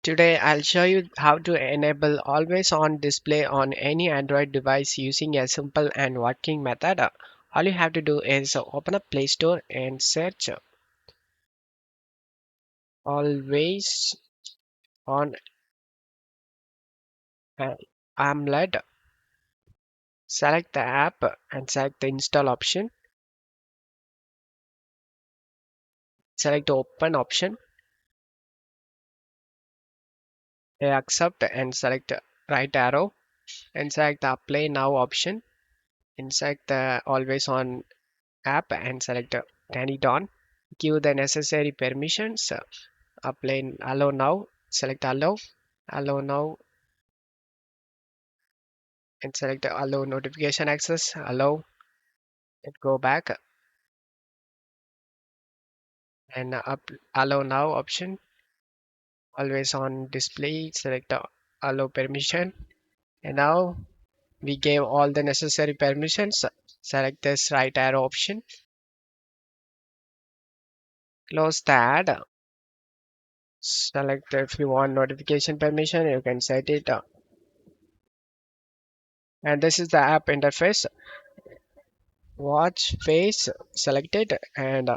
Today I'll show you how to enable always on display on any Android device using a simple and working method. All you have to do is open up Play Store and search always on AMOLED. Select the app and select the install option. Select the open option. Accept and select right arrow and select the apply now option. And select the always on app and select turn it on. Give the necessary permissions. Apply allow now. Select allow now, and select allow notification access. Allow and go back and allow now option. Always on display. Select allow permission. And now we gave all the necessary permissions. Select this right arrow option. Close the ad. Select if you want notification permission, you can set it. And this is the app interface. Watch face selected and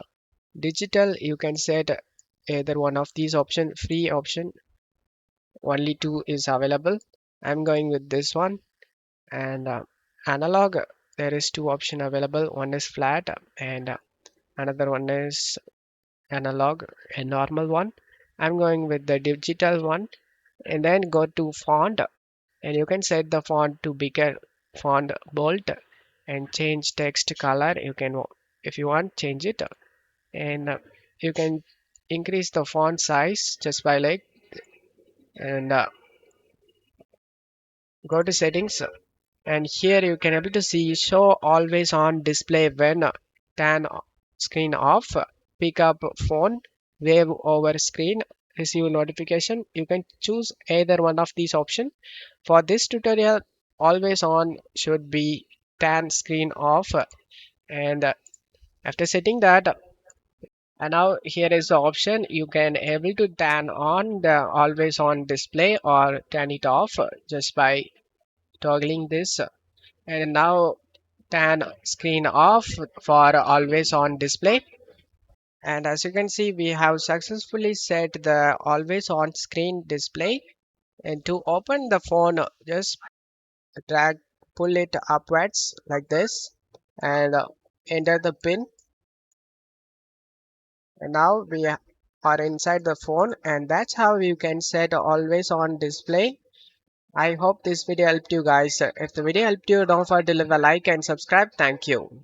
digital. You can set either one of these option. Free option only two is available. I'm going with this one. And analog, there is two option available. One is flat and another one is analog, a normal one. I'm going with the digital one. And then go to font and you can set the font to bigger, font bold, and change text color. You can, if you want, change it. And you can increase the font size just by like, and go to settings. And here you can able to see show always on display when turn screen off. Pick up phone, wave over screen, receive notification. You can choose either one of these options. For this tutorial, always on should be turn screen off. And after setting that, and now here is the option. You can able to turn on the always on display or turn it off just by toggling this. And now turn screen off for always on display. And as you can see, we have successfully set the always on screen display. And to open the phone, just drag, pull it upwards like this, and enter the pin. And now we are inside the phone, and that's how you can set always on display. I hope this video helped you guys. If the video helped you, don't forget to leave a like and subscribe. Thank you.